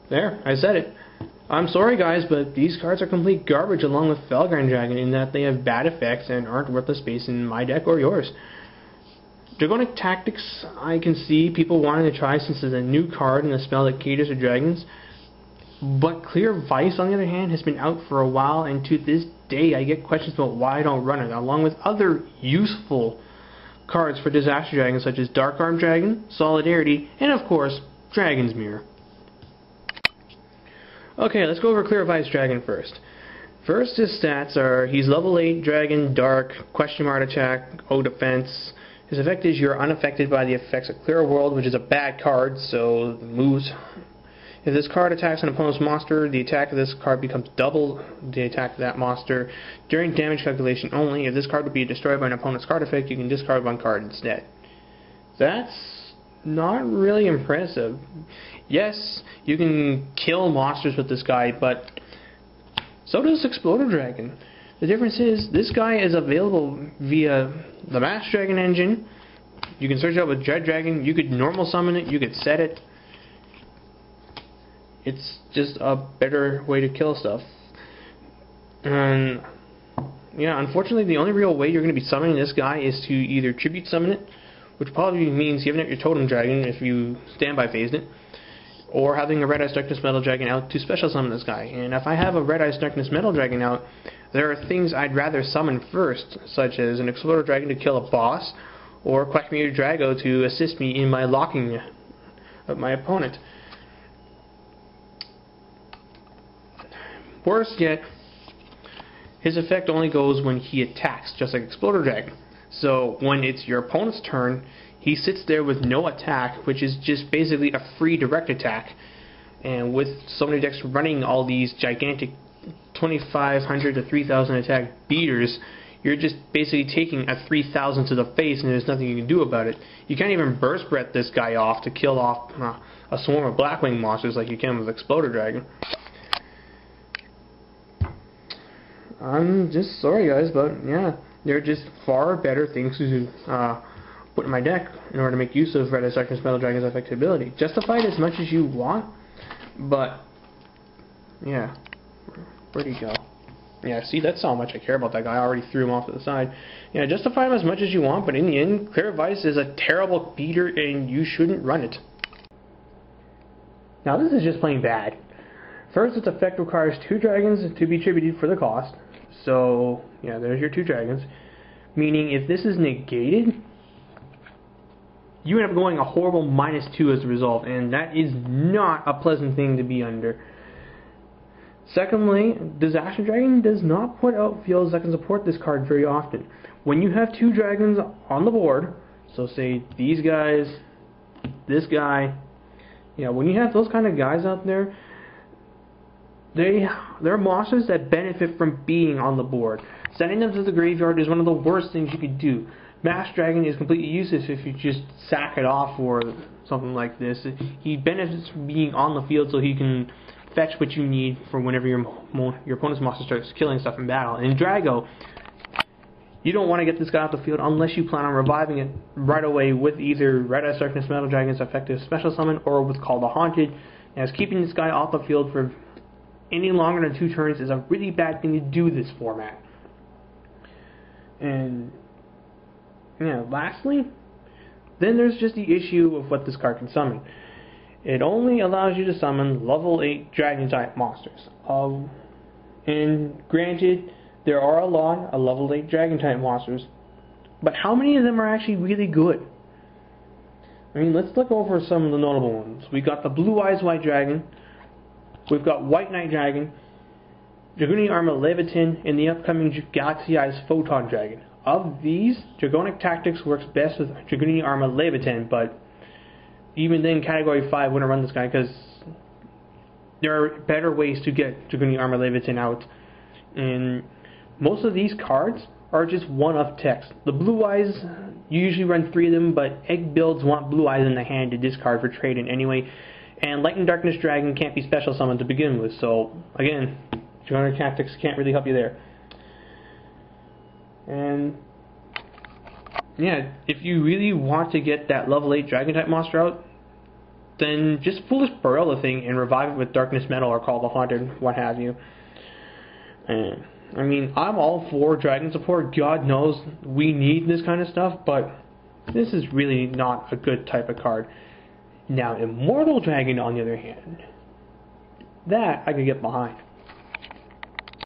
There, I said it. I'm sorry guys, but these cards are complete garbage along with Felgrind Dragon in that they have bad effects and aren't worth the space in my deck or yours. Dragonic Tactics, I can see people wanting to try since it's a new card and a spell that caters to dragons. But Clear Vice, on the other hand, has been out for a while, and to this day I get questions about why I don't run it, along with other useful cards for Disaster Dragons such as Dark Arm Dragon, Solidarity, and of course, Dragon's Mirror. Okay, let's go over Clear Vice Dragon first. First, his stats are, he's level 8 Dragon, Dark, question mark attack, O defense. His effect is you're unaffected by the effects of Clear World, which is a bad card, so moves. If this card attacks an opponent's monster, the attack of this card becomes double the attack of that monster during damage calculation only. If this card would be destroyed by an opponent's card effect, you can discard one card instead. That's not really impressive. Yes, you can kill monsters with this guy, but so does Exploder Dragon. The difference is, this guy is available via the Master Dragon engine. You can search it up with Dread Dragon, you could normal summon it, you could set it. It's just a better way to kill stuff. And yeah, unfortunately the only real way you're going to be summoning this guy is to either tribute summon it, which probably means giving it your Totem Dragon if you standby phased it, or having a Red Ice Darkness Metal Dragon out to special summon this guy. And if I have a Red Ice Darkness Metal Dragon out, there are things I'd rather summon first, such as an Exploder Dragon to kill a boss, or Quackmeter Drago to assist me in my locking of my opponent. Worse yet, his effect only goes when he attacks, just like Exploder Dragon. So when it's your opponent's turn, he sits there with no attack, which is just basically a free direct attack. And with so many decks running all these gigantic 2,500 to 3,000 attack beaters, you're just basically taking a 3,000 to the face and there's nothing you can do about it. You can't even Burst Breath this guy off to kill off a swarm of Blackwing monsters like you can with Exploder Dragon. I'm just sorry guys, but yeah, there are just far better things to put in my deck in order to make use of Red Ice Darkness Metal Dragon's effective ability. Justify it as much as you want, but yeah, where'd he go? Yeah, see, that's how much I care about that guy. I already threw him off to the side. Yeah, justify him as much as you want, but in the end, Clear Vice is a terrible beater and you shouldn't run it. Now this is just plain bad. First, its effect requires 2 dragons to be tributed for the cost. So, yeah, there's your 2 dragons. Meaning, if this is negated, you end up going a horrible -2 as a result, and that is not a pleasant thing to be under. Secondly, Disaster Dragon does not put out fields that can support this card very often. When you have 2 dragons on the board, so say these guys, this guy, you know, when you have those kind of guys out there, they're monsters that benefit from being on the board. Sending them to the graveyard is one of the worst things you could do. Master Dragon is completely useless if you just sack it off or something like this. He benefits from being on the field so he can fetch what you need for whenever your opponent's monster starts killing stuff in battle. And in Drago, you don't want to get this guy off the field unless you plan on reviving it right away with either Red Ice Darkness Metal Dragon's effective special summon or with Call the Haunted, as keeping this guy off the field for any longer than 2 turns is a really bad thing to do this format. And yeah, lastly, then there's just the issue of what this card can summon. It only allows you to summon level 8 dragon type monsters. And granted, there are a lot of level 8 dragon type monsters, but how many of them are actually really good? I mean, let's look over some of the notable ones. We got the Blue Eyes White Dragon, we've got White Knight Dragon, Dragonic Armor Leviathan, and the upcoming Galaxy Eyes Photon Dragon. Of these, Dragonic Tactics works best with Dragonic Armor Leviathan, but even then, Category 5 wouldn't run this guy because there are better ways to get Dragonic Armor Leviathan out. And most of these cards are just one-of text. The Blue Eyes, you usually run 3 of them, but egg builds want Blue Eyes in the hand to discard for trading anyway. And Light and Darkness Dragon can't be special summoned to begin with, so again, Dragonic Tactics can't really help you there. And yeah, if you really want to get that level 8 Dragon type monster out, then just foolish burrow the thing and revive it with Darkness Metal or Call the Haunted, what have you. And I mean, I'm all for dragon support. God knows we need this kind of stuff, but this is really not a good type of card. Now, Immortal Dragon, on the other hand, that I could get behind.